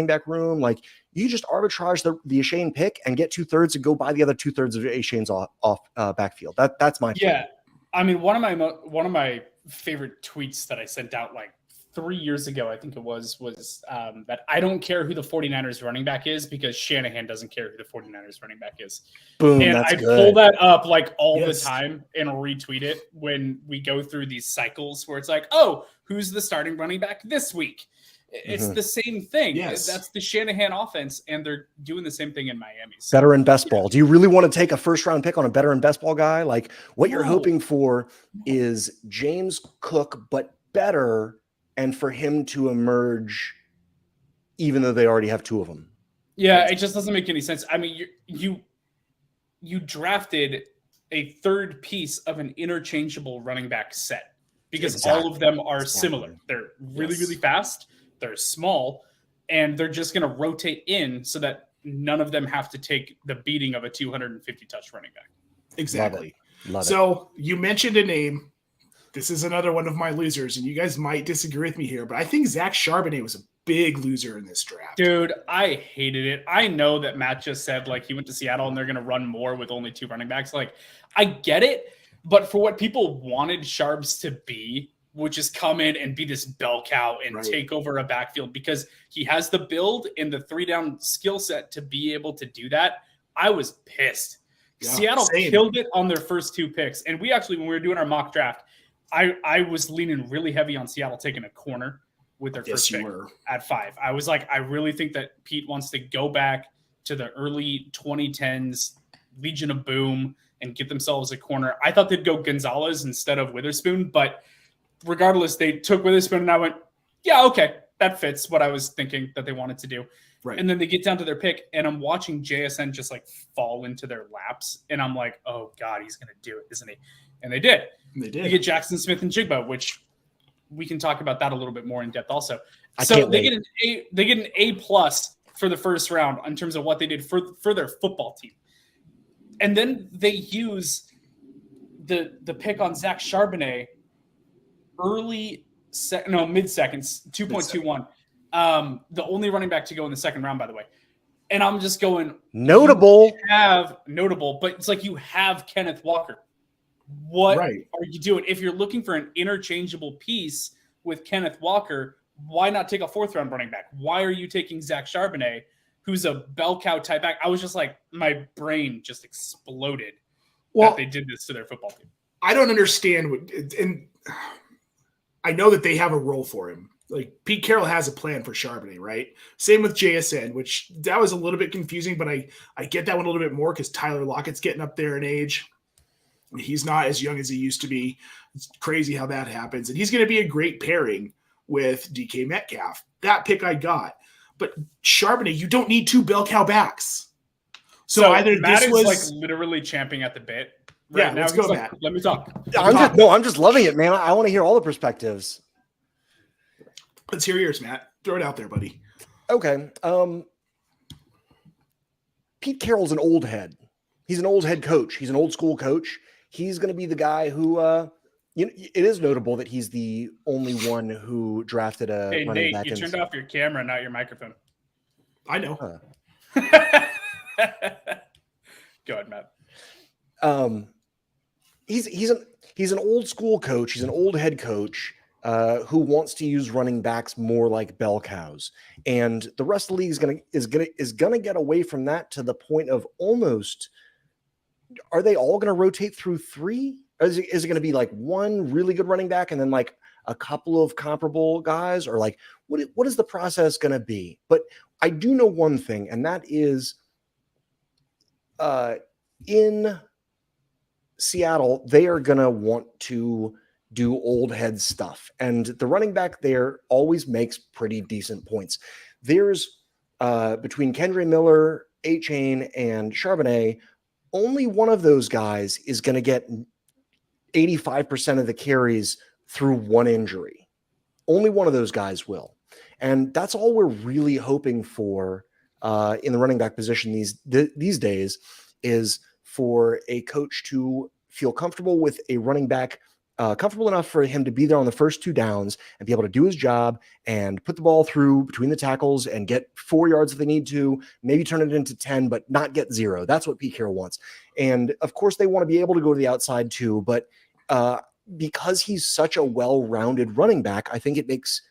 back room. Like you just arbitrage the A-Chain pick and get 2/3 and go buy the other 2/3 of A-Chain's off backfield. That's my plan. I mean, one of my favorite tweets that I sent out like 3 years ago, I think it was that I don't care who the 49ers running back is because Shanahan doesn't care who the 49ers running back is. Boom, and that's I good. pull that up like all the time and retweet it when we go through these cycles where it's like, oh, who's the starting running back this week? It's the same thing. Yes. That's the Shanahan offense, and they're doing the same thing in Miami. So, better and best ball. Do you really want to take a 1st-round pick on a better and best ball guy? Like what you're hoping for is James Cook, but better, and for him to emerge even though they already have 2 of them. Yeah, it just doesn't make any sense. I mean, you drafted a 3rd piece of an interchangeable running back set because all of them are similar. They're really, really fast. They're small, and they're just going to rotate in so that none of them have to take the beating of a 250 touch running back. Exactly. Love it. So you mentioned a name. This is another one of my losers, and you guys might disagree with me here, but I think Zach Charbonnet was a big loser in this draft. Dude, I hated it. I know that Matt just said like he went to Seattle and they're going to run more with only 2 running backs. Like I get it, but for what people wanted Sharbs to be, which is come in and be this bell cow and take over a backfield because he has the build and the 3-down skill set to be able to do that. I was pissed. Yeah, Seattle killed it on their first 2 picks. And we actually, when we were doing our mock draft, I was leaning really heavy on Seattle taking a corner with their first pick at 5. I was like, I really think that Pete wants to go back to the early 2010s, Legion of Boom, and get themselves a corner. I thought they'd go Gonzalez instead of Witherspoon, but regardless, they took Witherspoon, and I went, yeah, okay, that fits what I was thinking that they wanted to do. Right. And then they get down to their pick, and I'm watching JSN just like fall into their laps, and I'm like, oh God, he's going to do it, isn't he? And they did. They get Jackson Smith and Jigba, which we can talk about that a little bit more in depth also. So they get an A+ for the first round in terms of what they did for their football team. And then they use the pick on Zach Charbonnet mid-seconds, 2.21. The only running back to go in the 2nd round, by the way. And I'm just going notable, but it's like you have Kenneth Walker. What are you doing? If you're looking for an interchangeable piece with Kenneth Walker, why not take a 4th-round running back? Why are you taking Zach Charbonnet, who's a bell cow type back? I was just like, my brain just exploded that they did this to their football team. I don't understand and I know that they have a role for him. Like Pete Carroll has a plan for Charbonnet, right? Same with JSN, which that was a little bit confusing, but I get that one a little bit more because Tyler Lockett's getting up there in age. He's not as young as he used to be. It's crazy how that happens. And he's going to be a great pairing with DK Metcalf. That pick I got. But Charbonnet, you don't need 2 bell cow backs. So either Matt this is was like literally champing at the bit. Right now. Let's go, like, Matt. Let me talk. I'm just loving it, man. I want to hear all the perspectives. Let's hear yours, Matt. Throw it out there, buddy. Okay. Pete Carroll's an old head. He's an old head coach. He's an old school coach. He's going to be the guy who, it is notable that he's the only one who drafted a running Nate, back. You turned off your camera, not your microphone. I know. Go ahead, Matt. He's an old school coach. He's an old head coach. who wants to use running backs more like bell cows, and the rest of the league is gonna get away from that to the point of almost. Are they all going to rotate through three? Or is it going to be like one really good running back and then like a couple of comparable guys, or like what is the process going to be? But I do know one thing, and that is, in Seattle, they are going to want to do old head stuff. And the running back there always makes pretty decent points. There's between Kendre Miller, A-Chain, and Charbonnet, only one of those guys is going to get 85% of the carries through one injury. Only one of those guys will. And that's all we're really hoping for in the running back position these days, is for a coach to feel comfortable with a running back, comfortable enough for him to be there on the first 2 downs and be able to do his job and put the ball through between the tackles and get 4 yards if they need to, maybe turn it into 10, but not get 0. That's what Pete Carroll wants. And of course they want to be able to go to the outside too, but because he's such a well-rounded running back, I think it's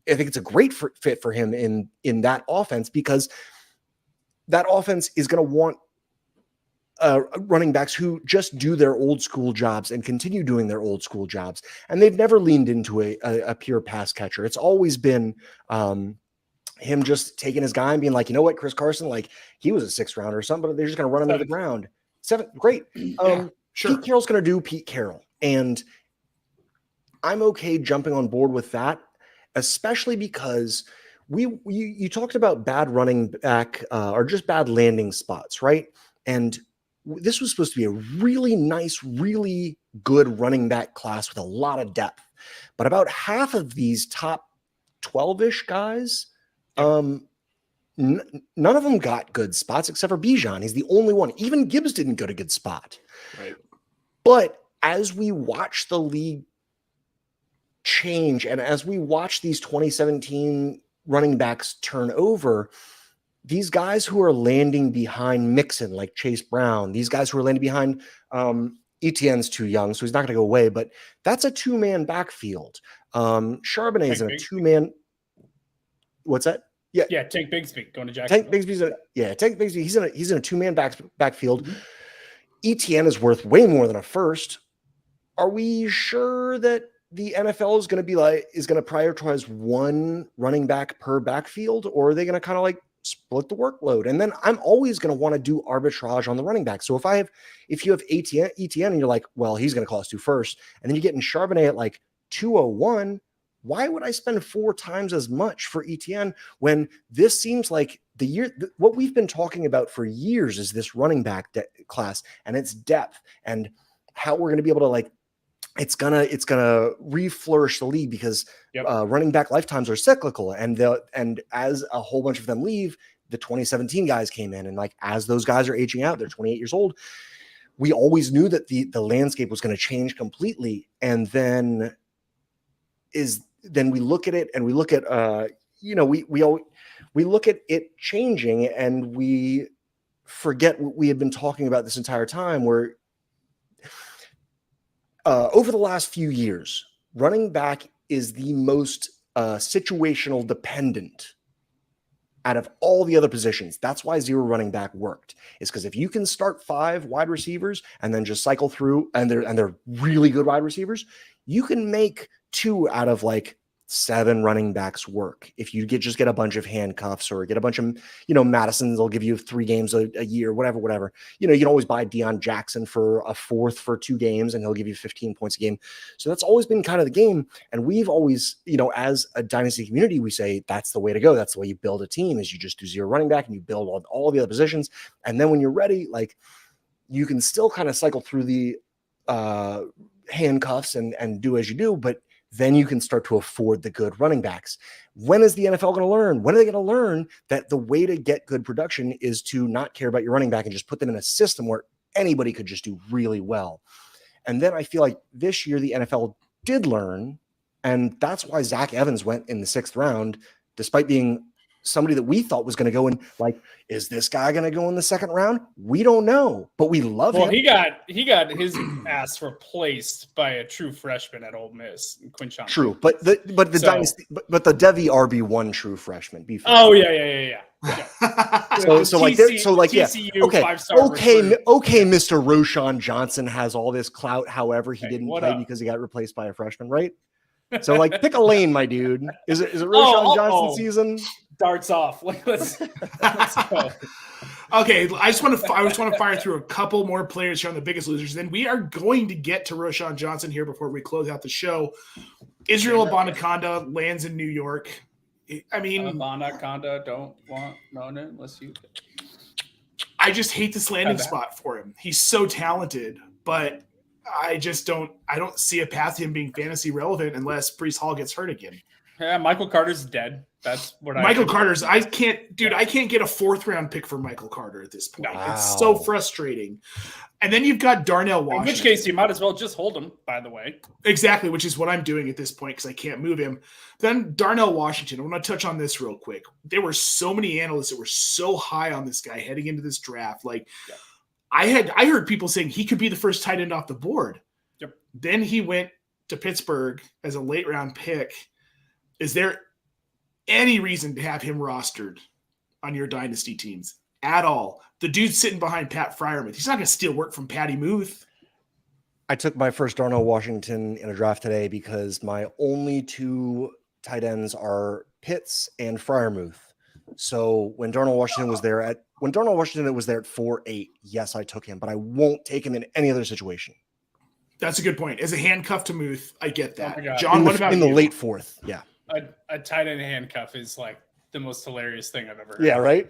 a great fit for him in that offense, because that offense is going to want running backs who just do their old school jobs and continue doing their old school jobs. And they've never leaned into a pure pass catcher. It's always been him just taking his guy and being like, you know what, Chris Carson, like he was a 6th rounder or something, but they're just going to run him into the ground. 7, great. Sure. Pete Carroll's going to do Pete Carroll. And I'm okay jumping on board with that, especially because you talked about bad running back or just bad landing spots, right? And this was supposed to be a really nice, really good running back class with a lot of depth. But about half of these top 12-ish guys, none of them got good spots except for Bijan. He's the only one. Even Gibbs didn't go to good spot. Right. But as we watch the league change and as we watch these 2017 running backs turn over, these guys who are landing behind Mixon, like Chase Brown, these guys who are landing behind Etienne's too young, so he's not going to go away, but that's a 2-man backfield. Charbonnet is in a 2-man. What's that? Yeah, Tank Bigsby going to Jacksonville. Tank Bigsby. He's in a 2-man backfield. Mm-hmm. Etienne is worth way more than a first. Are we sure that the NFL is going to prioritize one running back per backfield, or are they going to kind of like split the workload? And then I'm always going to want to do arbitrage on the running back. So if you have Etienne and you're like, well, he's going to cost you first, and then you get in Charbonnet at like 201, why would I spend 4 times as much for Etienne when this seems like what we've been talking about for years is this running back class and its depth and how we're going to be able to like, it's gonna re-flourish the league because running back lifetimes are cyclical, and as a whole bunch of them leave, the 2017 guys came in, and like as those guys are aging out, they're 28 years old. We always knew that the landscape was going to change completely, and then we look at it and we look at we look at it changing, and we forget what we had been talking about this entire time, where over the last few years, running back is the most situational dependent out of all the other positions. That's why zero running back worked. Is because if you can start 5 wide receivers and then just cycle through, and they're really good wide receivers, you can make 2 out of like 7 running backs work. If you just get a bunch of handcuffs or get a bunch of, Madison's, they'll give you 3 games a year, whatever. You can always buy Deion Jackson for a 4th for 2 games and he'll give you 15 points a game. So that's always been kind of the game. And we've always, as a dynasty community, we say that's the way to go. That's the way you build a team, is you just do zero running back and you build on all the other positions. And then when you're ready, like you can still kind of cycle through the handcuffs and do as you do, but then you can start to afford the good running backs. When is the NFL going to learn? When are they going to learn that the way to get good production is to not care about your running back and just put them in a system where anybody could just do really well? And then I feel like this year the NFL did learn, and that's why Zach Evans went in the 6th round, despite being somebody that we thought was going to go in. Like, is this guy going to go in the second round? We don't know, but we love him. Well, he got his ass replaced by a true freshman at Ole Miss, Quinshon. True, but the Dynasty, but the Devi RB1 true freshman. Oh yeah. So like TCU, okay, recruit. okay, Mr. Roschon Johnson has all this clout. However, he didn't play up? because he got replaced by a freshman, right? So like, pick a lane, my dude. Is it Roschon Johnson season? Darts off. Like let's go. Okay, I just want to fire through a couple more players here on the Biggest Losers. Then we are going to get to Roschon Johnson here before we close out the show. Israel Abanikanda lands in New York. I mean, Abanikanda don't want no unless you. I just hate this landing spot for him. He's so talented, but I don't see a path to him being fantasy relevant unless Breece Hall gets hurt again. Yeah, Michael Carter's dead. That's what I can't get a 4th round pick for Michael Carter at this point. Wow. It's so frustrating. And then you've got Darnell Washington. In which case, you might as well just hold him, by the way. Exactly, which is what I'm doing at this point because I can't move him. Then Darnell Washington. I want to touch on this real quick. There were so many analysts that were so high on this guy heading into this draft. Like, I heard people saying he could be the first tight end off the board. Yep. Then he went to Pittsburgh as a late round pick. Is there any reason to have him rostered on your dynasty teams at all? The dude's sitting behind Pat Freiermuth. He's not going to steal work from Patty Muth. I took my first Darnell Washington in a draft today because my only 2 tight ends are Pitts and Freiermuth. So when Darnell Washington was there at 4.8, yes, I took him, but I won't take him in any other situation. That's a good point. As a handcuff to Muth, I get that. Oh John, what about in the late 4th? Yeah. A tight end handcuff is like the most hilarious thing I've ever heard. Yeah, right?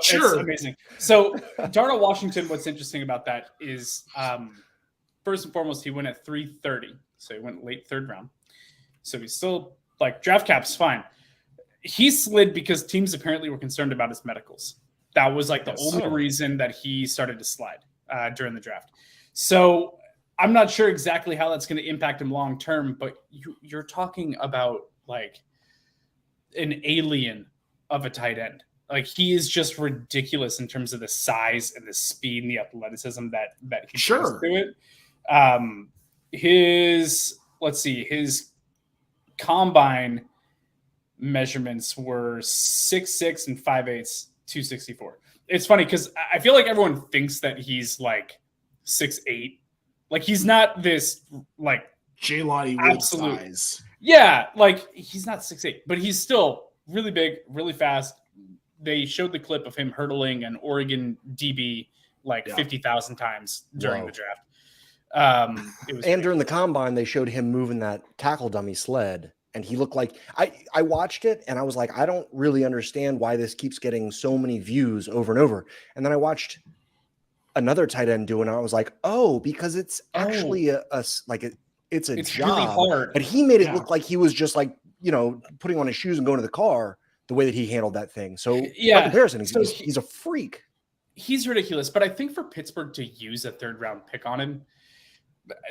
Sure. It's amazing. So Darnell Washington, what's interesting about that is first and foremost, he went at 330. So he went late 3rd round. So he's still like draft cap's fine. He slid because teams apparently were concerned about his medicals. That was like the only reason that he started to slide during the draft. So I'm not sure exactly how that's going to impact him long term, but you're talking about like an alien of a tight end. Like he is just ridiculous in terms of the size and the speed and the athleticism that he brings to it. His combine measurements were 6'6" and 5'8", 264. It's funny because I feel like everyone thinks that he's like 6'8". Like he's not this like Jelani Wood size. Yeah, like he's not 6'8", but he's still really big, really fast. They showed the clip of him hurdling an Oregon DB 50,000 times during the draft. During the combine, they showed him moving that tackle dummy sled, and he looked like I watched it, and I was like, I don't really understand why this keeps getting so many views over and over. And then I watched another tight end do it, and I was like, because it's actually it's a job. Really hard. But he made it look like he was just like, putting on his shoes and going to the car. The way that he handled that thing. So by comparison, he's a freak. He's ridiculous. But I think for Pittsburgh to use a 3rd round pick on him,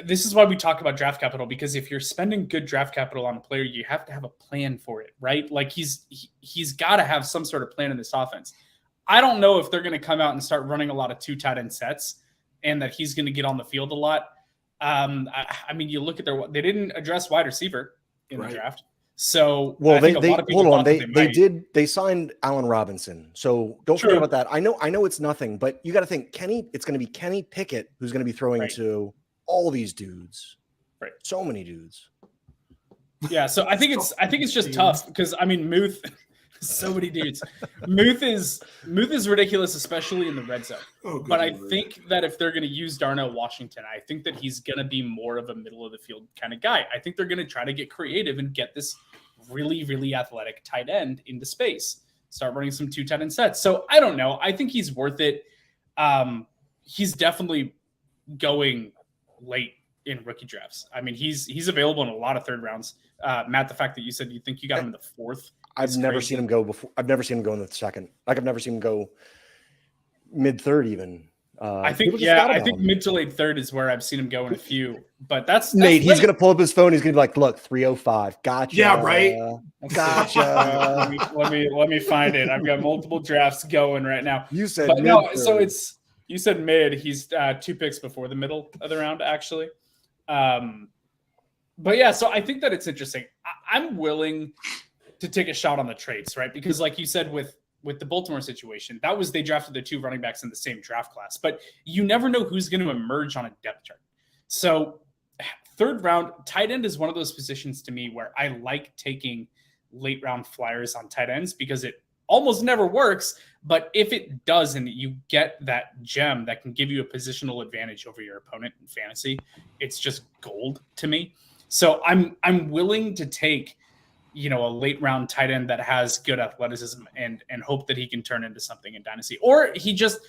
this is why we talk about draft capital, because if you're spending good draft capital on a player, you have to have a plan for it, right? Like he's got to have some sort of plan in this offense. I don't know if they're going to come out and start running a lot of 2 tight end sets and that he's going to get on the field a lot. I mean, you look at they didn't address wide receiver in the draft. So they signed Allen Robinson. So don't forget about that. I know it's nothing, but you got to think it's going to be Kenny Pickett who's going to be throwing to all these dudes. Right. So many dudes. Yeah, so I think it's just tough because I mean Muth so many dudes. Muth is ridiculous, especially in the red zone. But I think that if they're going to use Darnell Washington, I think that he's going to be more of a middle of the field kind of guy. I think they're going to try to get creative and get this really, really athletic tight end into space. Start running some 2 tight end sets. So I don't know. I think he's worth it. He's definitely going late in rookie drafts. I mean, he's available in a lot of 3rd rounds. Matt, the fact that you said you think you got him in the 4th. I've never seen him go before. I've never seen him go in the 2nd. Like I've never seen him go mid 3rd even. I think mid to late third is where I've seen him go in a few, but that's Nate. He's late. gonna pull up his phone. He's gonna be like, "Look, 305. Gotcha. Yeah, right. Gotcha. let me find it. I've got multiple drafts going right now. You said but mid. No, so you said mid. He's 2 picks before the middle of the round, actually. But yeah, so I think that it's interesting. I'm willing to take a shot on the traits, right? Because like you said with the Baltimore situation, they drafted the 2 running backs in the same draft class, but you never know who's going to emerge on a depth chart. So 3rd round, tight end is one of those positions to me where I like taking late round flyers on tight ends because it almost never works. But if it does, and you get that gem that can give you a positional advantage over your opponent in fantasy, it's just gold to me. So I'm willing to take, a late round tight end that has good athleticism and hope that he can turn into something in Dynasty, or he just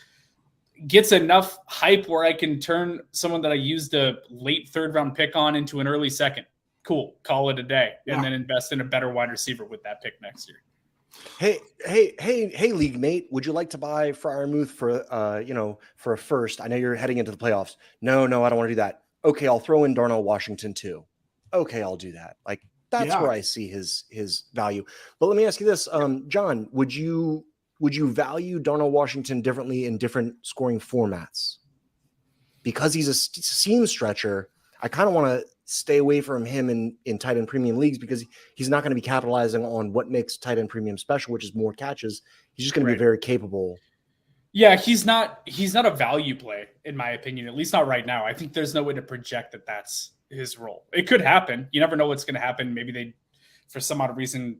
gets enough hype where I can turn someone that I used a late 3rd round pick on into an early 2nd. Cool. Call it a day. And then invest in a better wide receiver with that pick next year. Hey, league mate, would you like to buy Freiermuth for for a first? I know you're heading into the playoffs. No, I don't want to do that. Okay, I'll throw in Darnell Washington too. Okay, I'll do that. Like that's where I see his value. But let me ask you this, John, would you value Darnell Washington differently in different scoring formats? Because he's a seam stretcher, I kind of want to stay away from him in tight end premium leagues because he's not going to be capitalizing on what makes tight end premium special, which is more catches. He's just going to be very capable. Yeah, he's not a value play, in my opinion, at least not right now. I think there's no way to project that that's his role. It could happen. You never know what's going to happen. Maybe for some odd reason,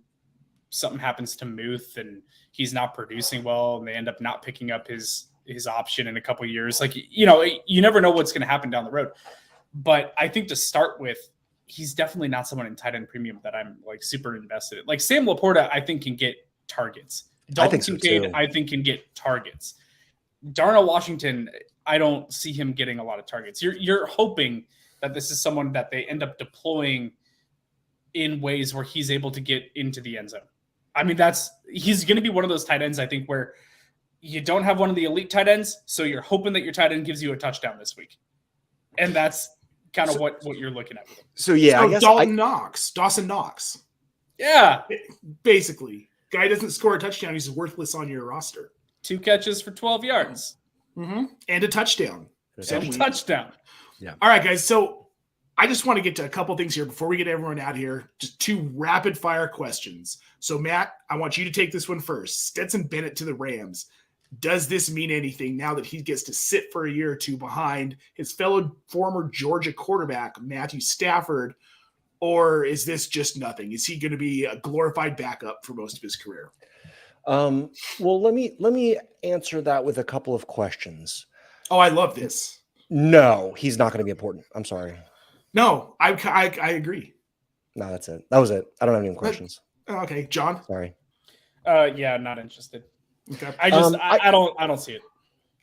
something happens to Muth and he's not producing well and they end up not picking up his option in a couple of years. Like, you never know what's going to happen down the road. But I think to start with, he's definitely not someone in tight end premium that I'm like super invested in. Like Sam Laporta, I think can get targets. Dalton Kincaid, I think can get targets. Darnell Washington, I don't see him getting a lot of targets. You're hoping that this is someone that they end up deploying in ways where he's able to get into the end zone. I mean, he's going to be one of those tight ends, I think, where you don't have one of the elite tight ends, so you're hoping that your tight end gives you a touchdown this week. And that's kind of what you're looking at with him. So, I guess Dawson Knox. Yeah. Basically. Guy doesn't score a touchdown. He's worthless on your roster. 2 catches for 12 yards. Mm-hmm. And a touchdown. Touchdown. Yeah. All right, guys. So I just want to get to a couple things here before we get everyone out here. Just 2 rapid fire questions. So Matt, I want you to take this one first. Stetson Bennett to the Rams. Does this mean anything now that he gets to sit for a year or 2 behind his fellow former Georgia quarterback, Matthew Stafford? Or is this just nothing? Is he going to be a glorified backup for most of his career? Well, let me answer that with a couple of questions. Oh, I love this. No, he's not going to be important. I'm sorry. No, I agree. No, that's it. That was it. I don't have any more questions. Okay, John. Sorry. Yeah, not interested. Okay. I don't see it.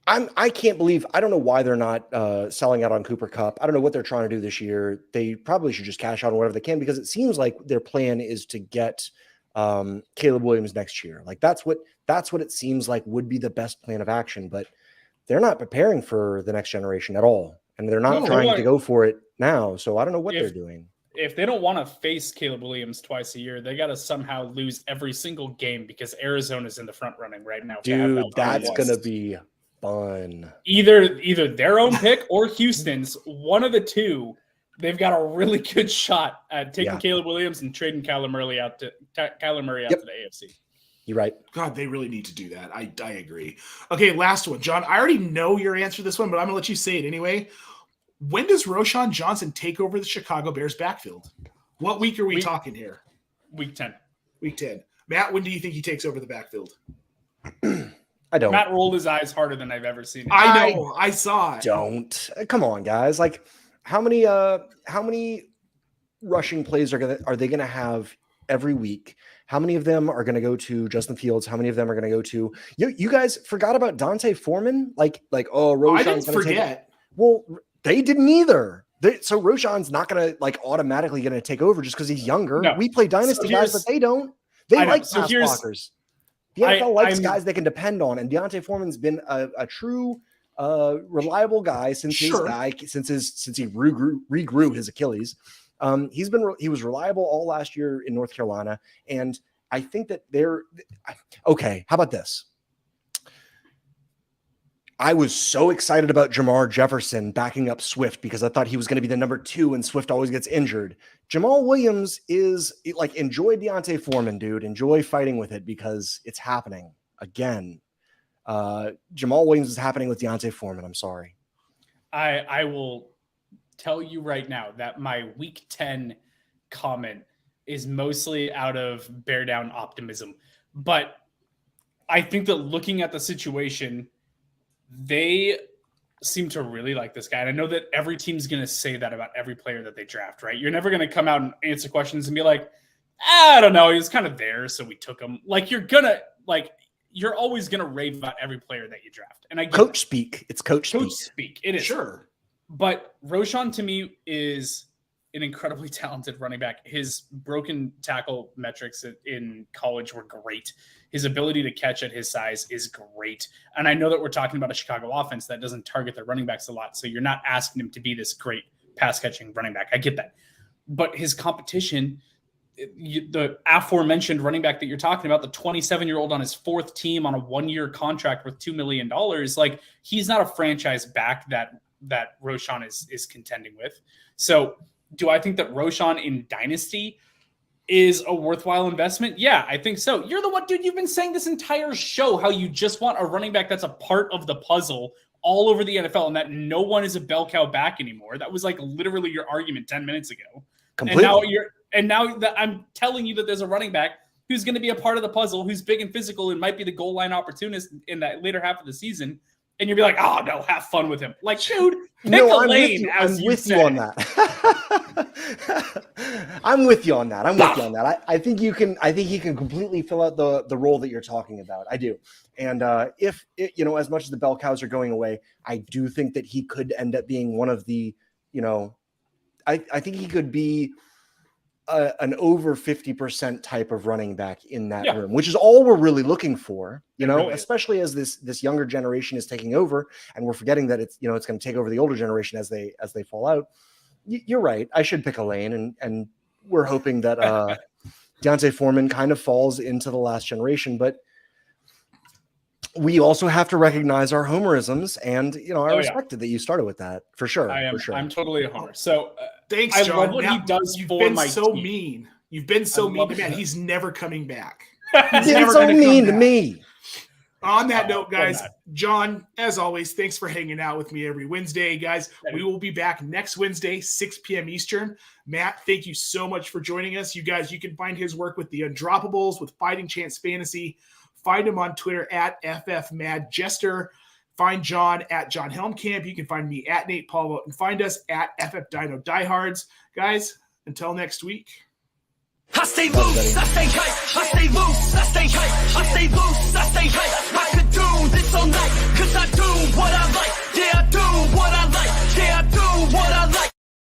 I can't believe, I don't know why they're not selling out on Cooper Kupp. I don't know what they're trying to do this year. They probably should just cash out on whatever they can because it seems like their plan is to get Caleb Williams next year. Like that's what it seems like would be the best plan of action, but they're not preparing for the next generation at all. And they're not trying to go for it now. So I don't know what they're doing. If they don't want to face Caleb Williams twice a year, they got to somehow lose every single game because Arizona's in the front running right now. Dude, that's going to be fun. Either their own pick or Houston's, one of the two. They've got a really good shot at taking Caleb Williams and trading Kyler Murray out to the AFC. You're right. God, they really need to do that. I agree. Okay, last one. John, I already know your answer to this one, but I'm going to let you say it anyway. When does Roschon Johnson take over the Chicago Bears backfield? What week are we talking here? Week 10. Week 10. Matt, when do you think he takes over the backfield? I don't. Matt rolled his eyes harder than I've ever seen him. I know. I saw it. Don't. Come on, guys. Like, how many rushing plays are they gonna have every week? How many of them are gonna go to Justin Fields? How many of them are gonna go to you guys forgot about Dante Foreman? Like Roschon's I didn't forget. Well, they didn't either. So Roschon's not gonna automatically gonna take over just because he's younger. No. We play Dynasty guys, but they don't. They like pass blockers. The NFL likes guys they can depend on, and Deontay Foreman's been a true reliable guy since he regrew his Achilles. He was reliable all last year in North Carolina, and I think that okay. How about this? I was so excited about Jamar Jefferson backing up Swift because I thought he was going to be the number 2 and Swift always gets injured. Jamal Williams is like, enjoy Deontay Foreman, dude. Enjoy fighting with it because it's happening again. Jamal Williams is happening with Deontay Foreman. I'm sorry. I will tell you right now that my week 10 comment is mostly out of bear down optimism. But I think that looking at the situation, they seem to really like this guy. And I know that every team's going to say that about every player that they draft, right? You're never going to come out and answer questions and be like, I don't know, he was kind of there, so we took him. Like, you're always going to rave about every player that you draft. And I get coach speak. It's coach speak. It is. Sure. But Roschon, to me, is an incredibly talented running back. His broken tackle metrics in college were great. His ability to catch at his size is great. And I know that we're talking about a Chicago offense that doesn't target their running backs a lot. So you're not asking him to be this great pass catching running back. I get that. But his competition, the aforementioned running back that you're talking about, the 27-year-old on his 4th team on a 1-year contract worth $2 million, like, he's not a franchise back that Roschon is contending with. So do I think that Roschon in Dynasty is a worthwhile investment? Yeah, I think so. You're the one, dude, you've been saying this entire show how you just want a running back that's a part of the puzzle all over the NFL and that no one is a bell cow back anymore. That was like literally your argument 10 minutes ago. Completely. And now that I'm telling you that there's a running back who's going to be a part of the puzzle, who's big and physical and might be the goal line opportunist in that later half of the season. And you'll be like, oh, no, have fun with him. Like, dude, pick a lane. I'm with you on that. I'm with you on that. I think he can completely fill out the role that you're talking about. I do. And if as much as the bell cows are going away, I do think that he could end up being one of the, I think he could be an over 50% type of running back in that room, which is all we're really looking for, really, especially as this younger generation is taking over and we're forgetting that it's going to take over the older generation as they fall out. You're right. I should pick a lane and we're hoping that Deontay Foreman kind of falls into the last generation, but we also have to recognize our homerisms and, I respected that you started with that for sure. I'm totally a homer. So thanks, John. I love what he does You've for been my so team. mean. You've been so mean to me. He's never coming back. He's never so mean to me. On that note, guys, John, as always, thanks for hanging out with me every Wednesday, guys. We will be back next Wednesday, 6 p.m. Eastern. Matt, thank you so much for joining us. You guys, you can find his work with the Undroppables, with Fighting Chance Fantasy. Find him on Twitter at FFMadJester. Find John at John Helmkamp. You can find me at Nate Paul and find us at FF Dino Diehards. Guys, until next week. I stay loose, I stay hype, I stay loose, I stay hype, I stay loose, I stay hype. I could do this all night, cause I do what I like.